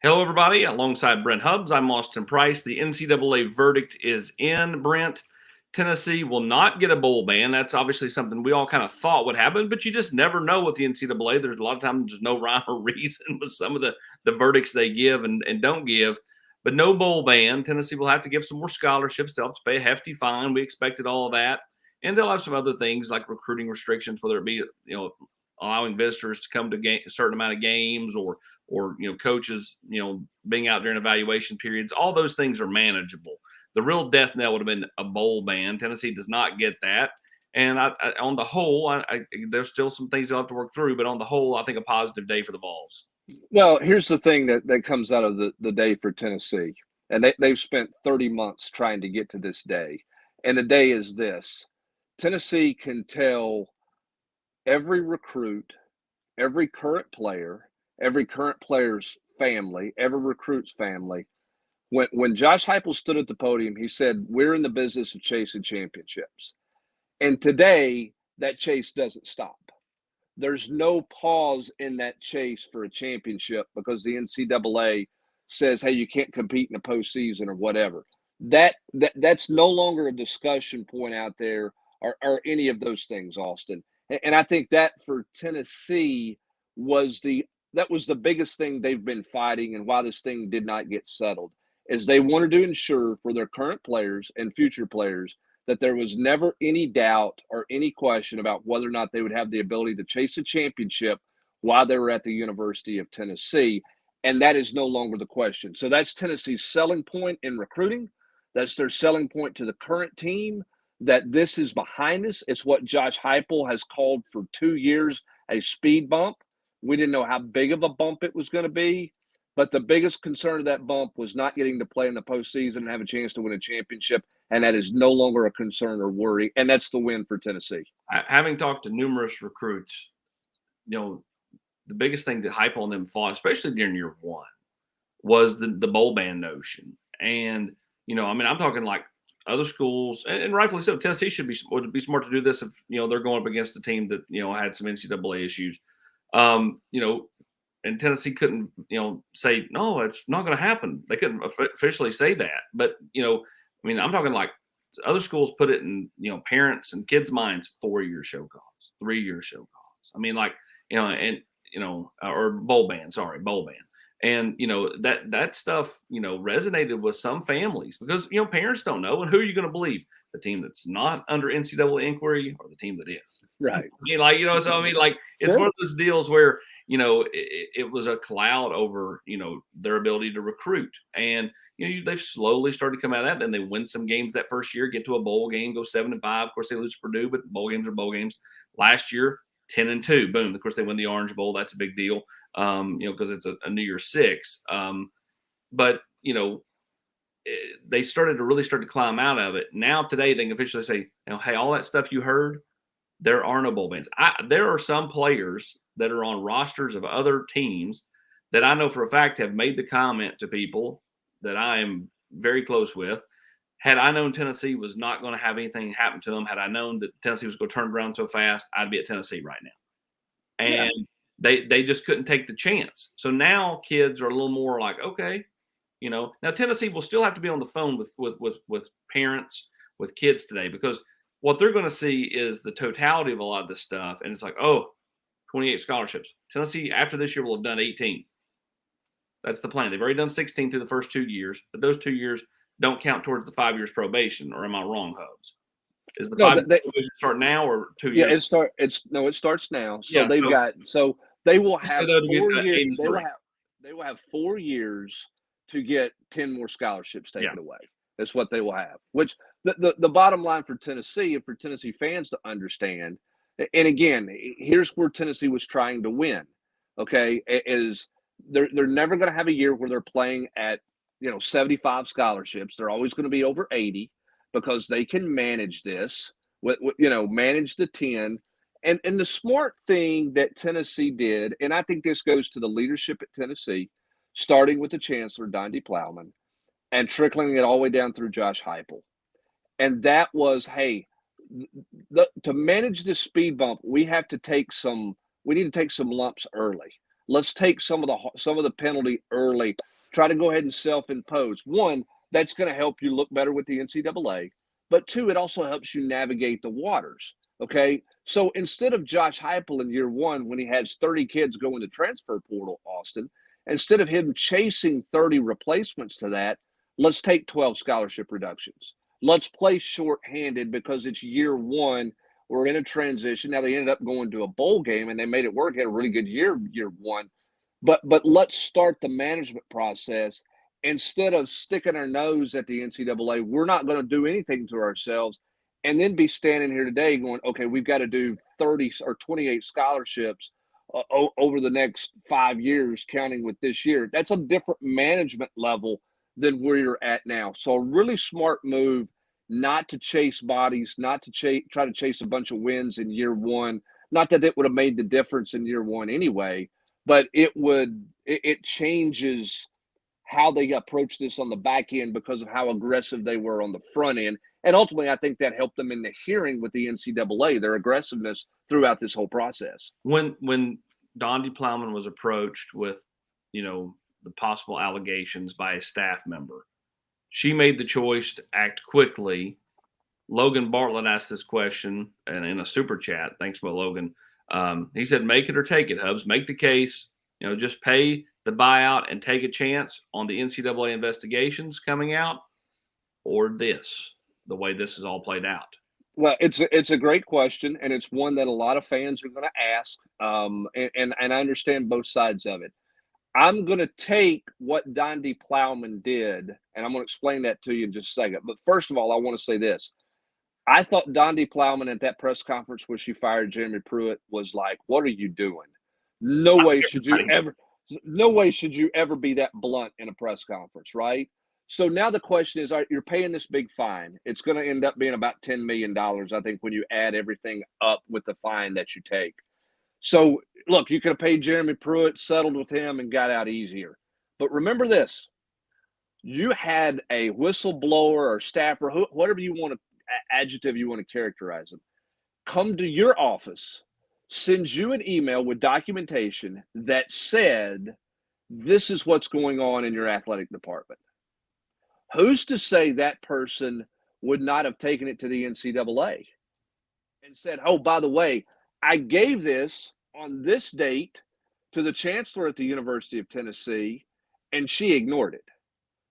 Hello, everybody. Alongside Brent Hubbs, I'm Austin Price. The NCAA verdict is in, Brent. Tennessee will not get a bowl ban. That's obviously something we all kind of thought would happen, but you just never know with the NCAA. There's a lot of times there's no rhyme or reason with some of the verdicts they give and don't give. But no bowl ban. Tennessee will have to give some more scholarships. They'll have to pay a hefty fine. We expected all of that. And they'll have some other things like recruiting restrictions, whether it be, allowing visitors to come to a certain amount of games or coaches, being out during evaluation periods. All those things are manageable. The real death knell would have been a bowl ban. Tennessee does not get that. And on the whole, there's still some things they'll have to work through. But on the whole, I think a positive day for the Vols. Well, here's the thing that comes out of the day for Tennessee. And they've spent 30 months trying to get to this day. And the day is this. Tennessee can tell every recruit, every current player, every current player's family, every recruit's family. When Josh Heupel stood at the podium, he said, "We're in the business of chasing championships." And today, that chase doesn't stop. There's no pause in that chase for a championship because the NCAA says, "Hey, you can't compete in the postseason or whatever." That's no longer a discussion point out there or any of those things, Austin. And I think that for Tennessee was the biggest thing they've been fighting, and why this thing did not get settled is they wanted to ensure for their current players and future players that there was never any doubt or any question about whether or not they would have the ability to chase a championship while they were at the University of Tennessee. And that is no longer the question. So that's Tennessee's selling point in recruiting. That's their selling point to the current team, that this is behind us. It's what Josh Heupel has called for 2 years a speed bump. We didn't know how big of a bump it was going to be, but the biggest concern of that bump was not getting to play in the postseason and have a chance to win a championship, and that is no longer a concern or worry, and that's the win for Tennessee. Having talked to numerous recruits, the biggest thing that Heupel and them fought, especially during year one, was the bowl ban notion. And, I'm talking like other schools, and rightfully so. Tennessee would be smart to do this if, they're going up against a team that, had some NCAA issues. And Tennessee couldn't, say, no, it's not going to happen. They couldn't officially say that. But, I'm talking like other schools put it in, parents and kids' minds, 4-year show cause, 3-year show cause. Or bowl ban. And, that stuff, resonated with some families because, parents don't know. And who are you going to believe? The team that's not under NCAA inquiry or the team that is? Right. It's one of those deals where, it was a cloud over, their ability to recruit. And, they've slowly started to come out of that. Then they win some games that first year, get to a bowl game, go 7-5. Of course, they lose to Purdue, but bowl games are bowl games. Last year, 10-2. Boom. Of course, they win the Orange Bowl. That's a big deal, because it's a New Year's Six. But, they started to climb out of it. Now today they can officially say, hey, all that stuff you heard, there are no bowl bans. There are some players that are on rosters of other teams that I know for a fact have made the comment to people that I am very close with. Had I known Tennessee was not going to have anything happen to them, had I known that Tennessee was going to turn around so fast, I'd be at Tennessee right now. And they just couldn't take the chance. So now kids are a little more like, okay, now Tennessee will still have to be on the phone with parents, with kids today, because what they're going to see is the totality of a lot of this stuff. And it's like, 28 scholarships. Tennessee, after this year, will have done 18. That's the plan. They've already done 16 through the first 2 years, but those 2 years don't count towards the 5 years probation. Or am I wrong, Hubs? Is the 5 years start now or 2 years? Yeah, it starts now. So they will have 4 years. They will have 4 years to get 10 more scholarships taken away. That's what they will have. Which the bottom line for Tennessee and for Tennessee fans to understand. And again, here's where Tennessee was trying to win. Okay, is they're never going to have a year where they're playing at 75 scholarships. They're always going to be over 80 because they can manage this. Manage the 10. And the smart thing that Tennessee did, and I think this goes to the leadership at Tennessee, starting with the chancellor Donde Plowman, and trickling it all the way down through Josh Heupel, and that was, hey, to manage this speed bump, we need to take some lumps early. Let's take some of the penalty early try to go ahead and self-impose. One, that's going to help you look better with the NCAA, but two, it also helps you navigate the waters. Okay, so instead of Josh Heupel in year one, when he has 30 kids go in the transfer portal, Austin, instead of him chasing 30 replacements to that, let's take 12 scholarship reductions. Let's play shorthanded because it's year one. We're in a transition. Now they ended up going to a bowl game and they made it work. Had a really good year one. But let's start the management process. Instead of sticking our nose at the NCAA, we're not going to do anything to ourselves and then be standing here today going, okay, we've got to do 30 or 28 scholarships over the next 5 years, counting with this year. That's a different management level than where you're at now. So a really smart move not to chase bodies, not to try to chase a bunch of wins in year one. Not that it would have made the difference in year one anyway, but it changes how they approach this on the back end because of how aggressive they were on the front end. And ultimately, I think that helped them in the hearing with the NCAA, their aggressiveness throughout this whole process. When Dondi Plowman was approached with, the possible allegations by a staff member, she made the choice to act quickly. Logan Bartlett asked this question and in a super chat. Thanks, Logan. He said, make it or take it, Hubs. Make the case. Just pay the buyout and take a chance on the NCAA investigations coming out, or the way this is all played out. Well, it's a great question, and it's one that a lot of fans are going to ask, and I understand both sides of it. I'm going to take what Dondi Plowman did, and I'm going to explain that to you in just a second. But first of all, I want to say this. I thought Dondi Plowman at that press conference where she fired Jeremy Pruitt was like, what are you doing? No way should you ever be that blunt in a press conference, right? So now the question is, all right, you're paying this big fine. It's going to end up being about $10 million, I think, when you add everything up with the fine that you take. So, look, you could have paid Jeremy Pruitt, settled with him, and got out easier. But remember this. You had a whistleblower or staffer, whatever you want to, adjective you want to characterize them, come to your office, sends you an email with documentation that said, this is what's going on in your athletic department. Who's to say that person would not have taken it to the NCAA and said, oh, by the way, I gave this on this date to the chancellor at the University of Tennessee, and she ignored it.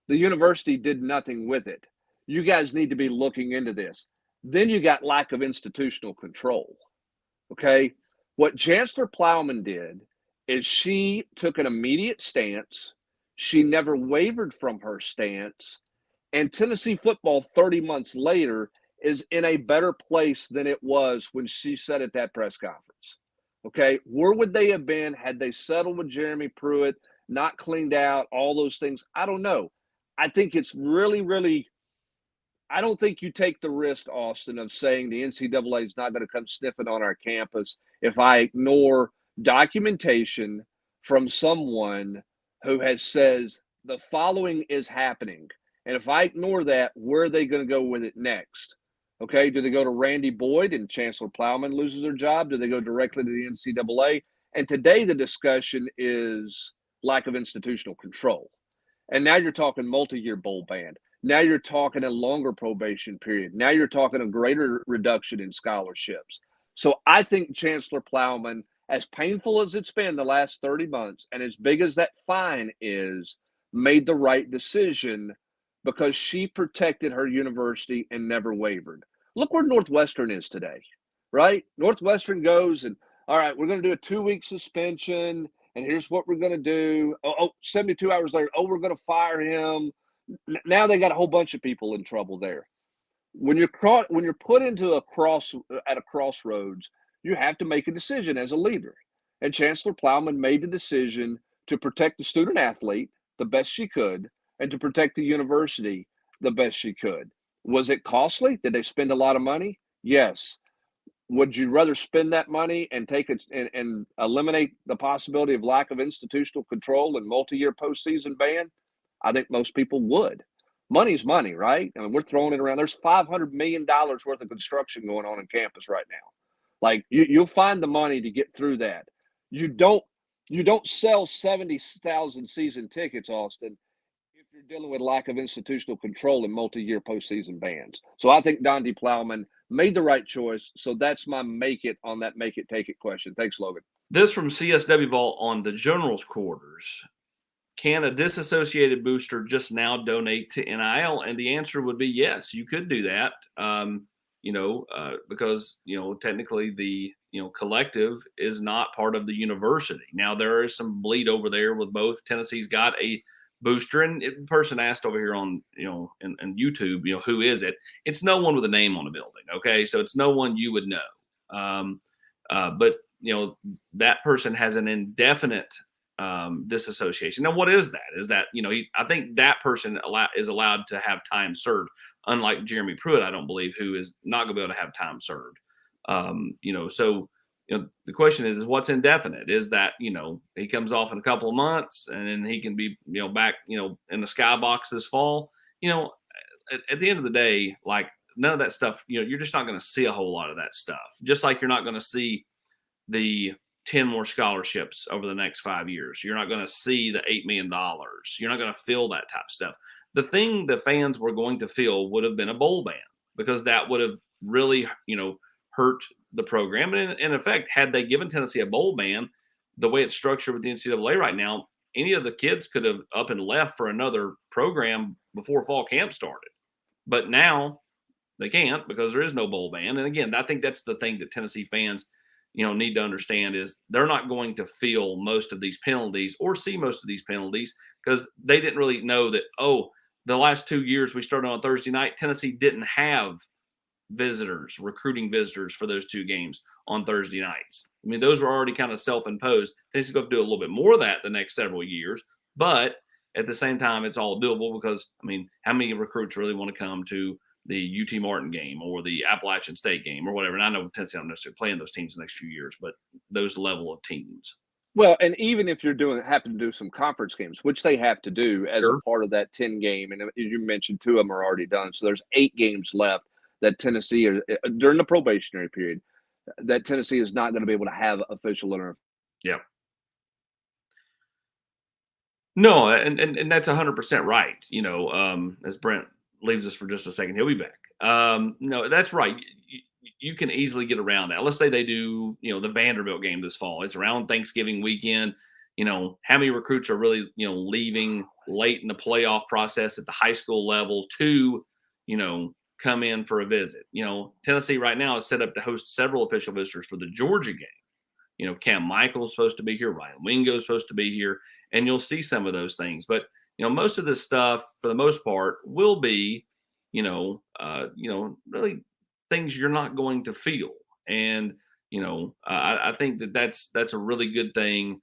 The university did nothing with it. You guys need to be looking into this. Then you got lack of institutional control. Okay? What Chancellor Plowman did is she took an immediate stance. She never wavered from her stance. And Tennessee football 30 months later is in a better place than it was when she said at that press conference. Okay, where would they have been had they settled with Jeremy Pruitt, not cleaned out, all those things? I don't know. I think it's really, really, I don't think you take the risk, Austin, of saying the NCAA is not going to come sniffing on our campus if I ignore documentation from someone who says the following is happening. And if I ignore that, where are they going to go with it next? Okay, do they go to Randy Boyd and Chancellor Plowman loses their job? Do they go directly to the NCAA? And today the discussion is lack of institutional control. And now you're talking multi-year bowl ban. Now you're talking a longer probation period. Now you're talking a greater reduction in scholarships. So I think Chancellor Plowman, as painful as it's been the last 30 months and as big as that fine is, made the right decision because she protected her university and never wavered. Look where Northwestern is today, right? Northwestern goes and, all right, we're going to do a 2-week suspension, and here's what we're going to do. 72 hours later, we're going to fire him. Now they got a whole bunch of people in trouble there. When you're put into at a crossroads, you have to make a decision as a leader. And Chancellor Plowman made the decision to protect the student athlete the best she could and to protect the university the best she could. Was it costly? Did they spend a lot of money? Yes. Would you rather spend that money and take it and eliminate the possibility of lack of institutional control and multi-year postseason ban? I think most people would. Money's money, right? I mean, we're throwing it around. There's $500 million worth of construction going on campus right now. Like you'll find the money to get through that. You don't sell 70,000 season tickets, Austin, You're dealing with lack of institutional control and multi-year postseason bans. So I think Donde Plowman made the right choice. So that's my make it on that make it take it question. Thanks, Logan. This from CSW Vault on the General's quarters. Can a disassociated booster just now donate to NIL? And the answer would be yes, you could do that. Because technically the collective is not part of the university. Now there is some bleed over there with both. Tennessee's got a booster, and the person asked over here on and YouTube, who is it? It's no one with a name on the building. Okay, so it's no one you would know. But that person has an indefinite disassociation. Now, what is that? Is that I think that person is allowed to have time served, unlike Jeremy Pruitt, I don't believe, who is not going to be able to have time served. So the question is what's indefinite? Is that he comes off in a couple of months and then he can be back in the skybox this fall? At the end of the day, like none of that stuff. You're just not going to see a whole lot of that stuff. Just like you're not going to see the 10 more scholarships over the next 5 years. You're not going to see the $8 million. You're not going to feel that type of stuff. The thing the fans were going to feel would have been a bowl ban, because that would have really, hurt the program. And in effect, had they given Tennessee a bowl ban, the way it's structured with the NCAA right now, any of the kids could have up and left for another program before fall camp started. But now they can't because there is no bowl ban. And again, I think that's the thing that Tennessee fans need to understand is they're not going to feel most of these penalties or see most of these penalties because they didn't really know that, the last 2 years we started on Thursday night, Tennessee didn't have recruiting visitors for those 2 games on Thursday nights. I mean, those were already kind of self-imposed. Tennessee's going to do a little bit more of that the next several years, but at the same time, it's all doable because, how many recruits really want to come to the UT Martin game or the Appalachian State game or whatever? And I know Tennessee don't necessarily play in those teams the next few years, but those level of teams. Well, and even if you're happen to do some conference games, which they have to do as a part of that 10 game, and as you mentioned, 2 of them are already done. So there's 8 games left that Tennessee, during the probationary period, that Tennessee is not going to be able to have official interference. Yeah. No, and that's 100% right. As Brent leaves us for just a second, he'll be back. No, that's right. You can easily get around that. Let's say they do, the Vanderbilt game this fall. It's around Thanksgiving weekend. How many recruits are really, leaving late in the playoff process at the high school level to, come in for a visit? Tennessee right now is set up to host several official visitors for the Georgia game. Cam Michael's supposed to be here. Ryan Wingo's supposed to be here. And you'll see some of those things. But, most of this stuff, for the most part, will be, really things you're not going to feel. And, I think that's a really good thing,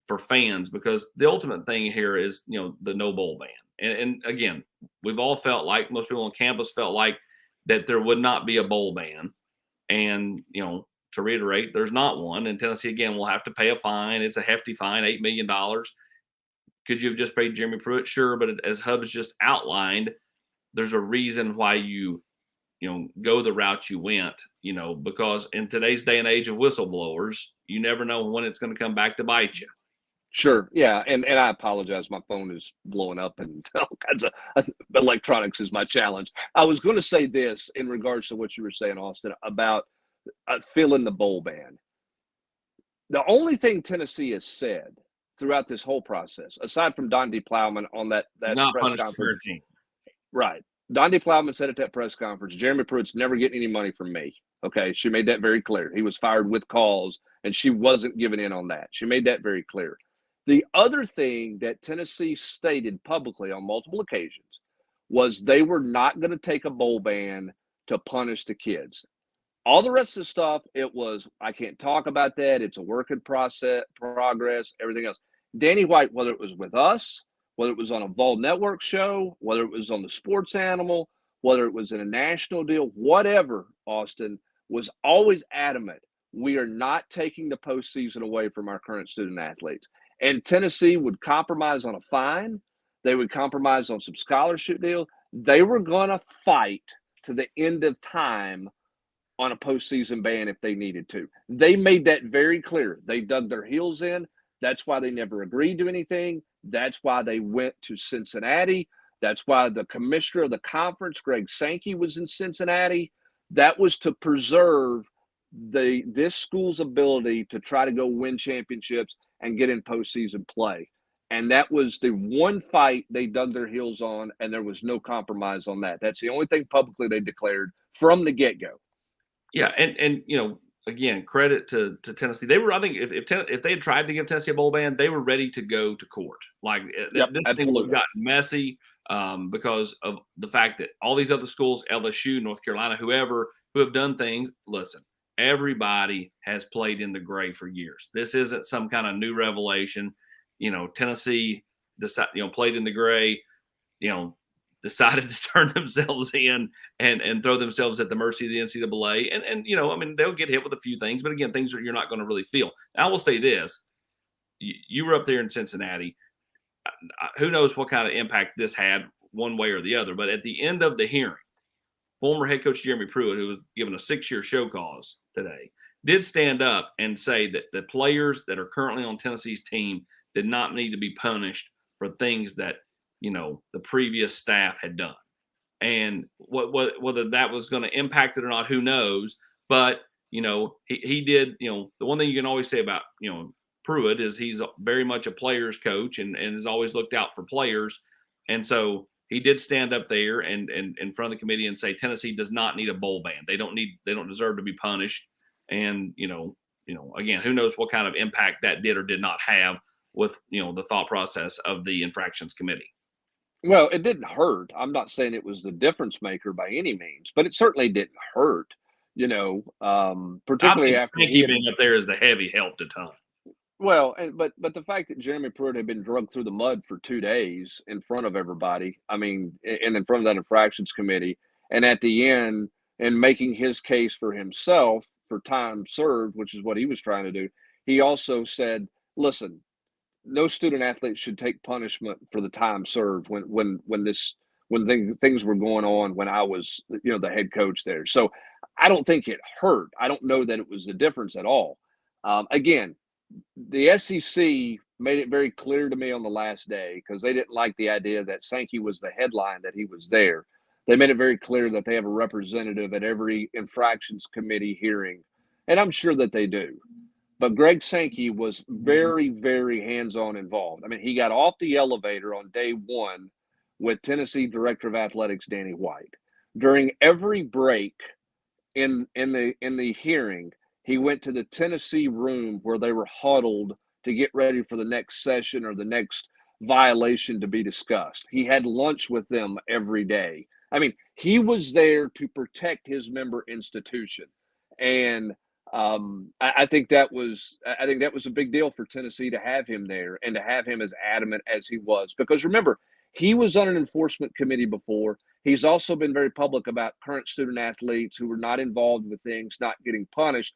for fans, because the ultimate thing here is, the no bowl ban. And again, we've all felt like, most people on campus felt like that there would not be a bowl ban. And, to reiterate, there's not one. And Tennessee, again, will have to pay a fine. It's a hefty fine, $8 million. Could you have just paid Jeremy Pruitt? Sure. But as Hubs just outlined, there's a reason why you go the route you went, because in today's day and age of whistleblowers, you never know when it's going to come back to bite you. Sure. Yeah. And I apologize. My phone is blowing up and all kinds of electronics is my challenge. I was going to say this in regards to what you were saying, Austin, about filling the bowl ban. The only thing Tennessee has said throughout this whole process, aside from Donde Plowman on that press conference. Right. Donde Plowman said at that press conference, Jeremy Pruitt's never getting any money from me. Okay. She made that very clear. He was fired with cause, and she wasn't giving in on that. She made that very clear. The other thing that Tennessee stated publicly on multiple occasions was they were not going to take a bowl ban to punish the kids. All the rest of the stuff, it was, I can't talk about that. It's a work in progress, everything else. Danny White, whether it was with us, whether it was on a Vol Network show, whether it was on the Sports Animal, whether it was in a national deal, whatever, Austin, was always adamant. We are not taking the postseason away from our current student athletes. And Tennessee would compromise on a fine. They would compromise on some scholarship deal. They were going to fight to the end of time on a postseason ban if they needed to. They made that very clear. They dug their heels in. That's why they never agreed to anything. That's why they went to Cincinnati. That's why the commissioner of the conference, Greg Sankey, was in Cincinnati. That was to preserve this school's ability to try to go win championships and get in postseason play. And that was the one fight they dug their heels on, and there was no compromise on that. That's the only thing publicly they declared from the get-go. Yeah, and again, credit to Tennessee. They were, I think, if they had tried to give Tennessee a bowl ban, they were ready to go to court. Like Yep, this thing would have absolutely. gotten messy because of the fact that all these other schools, LSU, North Carolina, whoever, who have done things. Listen, everybody has played in the gray for years. This isn't some kind of new revelation. Tennessee played in the gray. Decided to turn themselves in and throw themselves at the mercy of the NCAA. And they'll get hit with a few things, but again, things that you're not going to really feel. I will say this: you were up there in Cincinnati. Who knows what kind of impact this had one way or the other? But at the end of the hearing, former head coach Jeremy Pruitt, who was given a 6-year show cause today, did stand up and say that the players that are currently on Tennessee's team did not need to be punished for things that the previous staff had done. And whether that was going to impact it or not, who knows? But he did. The one thing you can always say about Pruitt is he's very much a player's coach and has always looked out for players. And so he did stand up there and in front of the committee and say Tennessee does not need a bowl ban. They don't deserve to be punished. And again, who knows what kind of impact that did or did not have with the thought process of the infractions committee. Well, it didn't hurt. I'm not saying it was the difference maker by any means, but it certainly didn't hurt. I Particularly think after he Sankey had. being up there as the heavy helped a ton. Well, but the fact that Jeremy Pruitt had been drugged through the mud for 2 days in front of everybody, I mean, and in front of that infractions committee, and at the end, and making his case for himself for time served, which is what he was trying to do, he also said, "Listen, no student athlete should take punishment for the time served when things were going on when I was the head coach there." So I don't think it hurt. I don't know that it was the difference at all. Again, the SEC made it very clear to me on the last day because they didn't like the idea that Sankey was the headline, that he was there. They made it very clear that they have a representative at every infractions committee hearing, and I'm sure that they do. But Greg Sankey was very, very hands-on involved. I mean, he got off the elevator on day one with Tennessee Director of Athletics Danny White. During every break in the hearing, he went to the Tennessee room where they were huddled to get ready for the next session or the next violation to be discussed. He had lunch with them every day. I mean, he was there to protect his member institution, and I think that was a big deal for Tennessee to have him there and to have him as adamant as he was. Because remember, he was on an enforcement committee before. He's also been very public about current student athletes who were not involved with things not getting punished.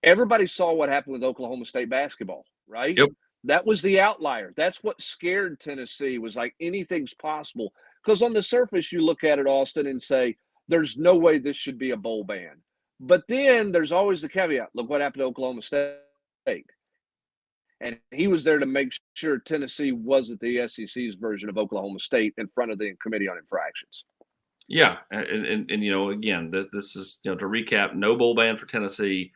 Everybody saw what happened with Oklahoma State basketball, right? Yep. That was the outlier. That's what scared Tennessee, was like anything's possible. Because on the surface, you look at it, Austin, and say, there's no way this should be a bowl ban. But then there's always the caveat. Look what happened to Oklahoma State. And he was there to make sure Tennessee wasn't the SEC's version of Oklahoma State in front of the Committee on Infractions. Yeah, and again, this is to recap: no bowl ban for Tennessee.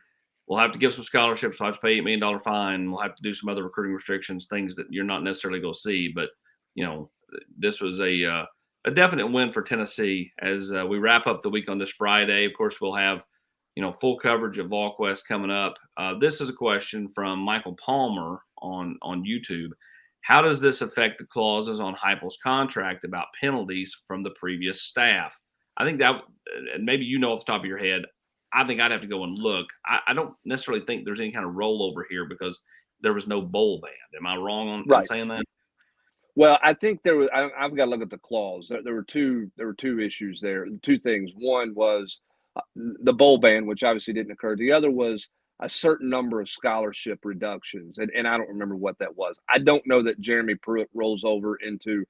We'll have to give some scholarships. We'll have to pay $8 million fine. We'll have to do some other recruiting restrictions, things that you're not necessarily going to see. But this was a definite win for Tennessee. As we wrap up the week on this Friday, of course, we'll have full coverage of Volquest coming up. This is a question from Michael Palmer on YouTube. How does this affect the clauses on Heupel's contract about penalties from the previous staff? I think that, and maybe off the top of your head, I think I'd have to go and look. I don't necessarily think there's any kind of rollover here because there was no bowl ban. Am I wrong on saying that? Well, I think there was. I've got to look at the clause. There were two issues there. Two things. One was the bowl ban, which obviously didn't occur. The other was a certain number of scholarship reductions, and I don't remember what that was. I don't know that Jeremy Pruitt rolls over into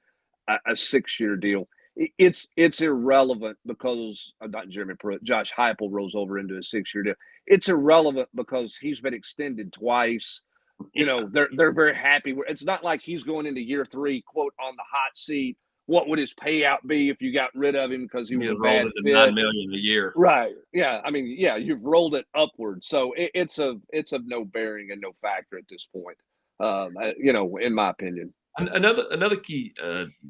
a 6-year deal. It's irrelevant because not Jeremy Pruitt. Josh Heupel rolls over into a 6-year deal. It's irrelevant because he's been extended twice. They're very happy. It's not like he's going into year 3, quote, on the hot seat. What would his payout be if you got rid of him because he was a rolled bad into fit? $9 million a year. Right. Yeah. I mean, yeah, you've rolled it upward. So it's of no bearing and no factor at this point, in my opinion. Another key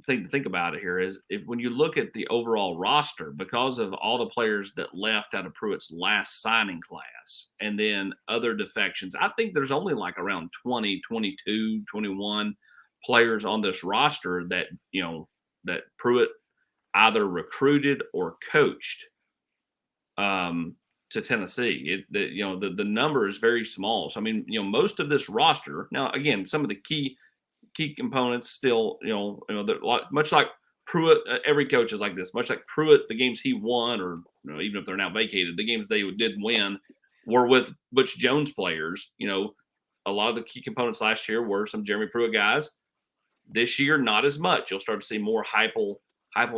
thing to think about here is when you look at the overall roster, because of all the players that left out of Pruitt's last signing class and then other defections, I think there's only like around 20, 22, 21 players on this roster that, that Pruitt either recruited or coached to Tennessee. The number is very small. So, I mean, most of this roster, now, again, some of the key components still, much like Pruitt, every coach is like this. Much like Pruitt, the games he won, or even if they're now vacated, the games they did win were with Butch Jones players. A lot of the key components last year were some Jeremy Pruitt guys. This year, not as much. You'll start to see more Heupel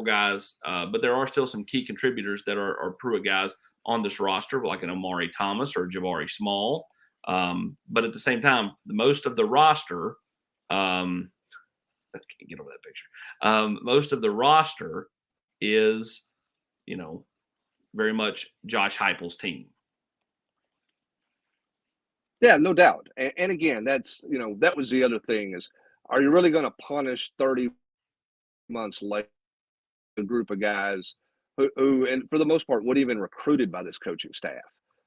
guys, but there are still some key contributors that are Pruitt guys on this roster, like an Omari Thomas or Jabari Small. But at the same time, most of the roster, I can't get over that picture. Most of the roster is, very much Josh Heupel's team. Yeah, no doubt. And again, that's, that was the other thing is, are you really going to punish 30 months later a group of guys who, and for the most part, weren't even recruited by this coaching staff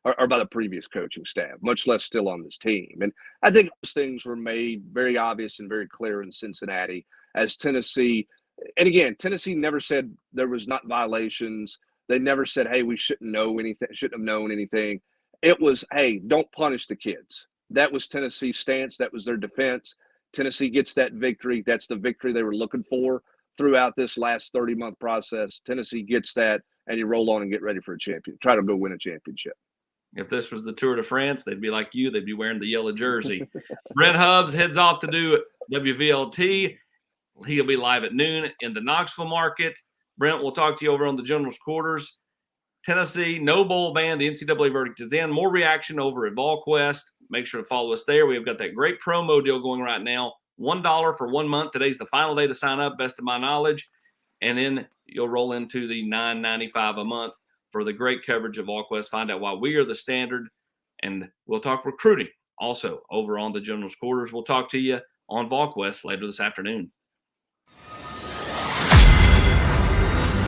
or by the previous coaching staff, much less still on this team? And I think those things were made very obvious and very clear in Cincinnati as Tennessee. And again, Tennessee never said there was not violations. They never said, hey, we shouldn't have known anything. It was, hey, don't punish the kids. That was Tennessee's stance. That was their defense. Tennessee gets that victory. That's the victory they were looking for throughout this last 30-month process. Tennessee gets that, and you roll on and get ready for a champion. Try to go win a championship. If this was the Tour de France, they'd be like you. They'd be wearing the yellow jersey. Brent Hubbs heads off to do WVLT. He'll be live at noon in the Knoxville market. Brent, we'll talk to you over on the General's Quarters. Tennessee, no bowl ban. The NCAA verdict is in. More reaction over at Volquest. Make sure to follow us there. We've got that great promo deal going right now. $1 for 1 month. Today's the final day to sign up, best of my knowledge. And then you'll roll into the $9.95 a month for the great coverage of Volquest. Find out why we are the standard. And we'll talk recruiting also over on the General's Quarters. We'll talk to you on Volquest later this afternoon.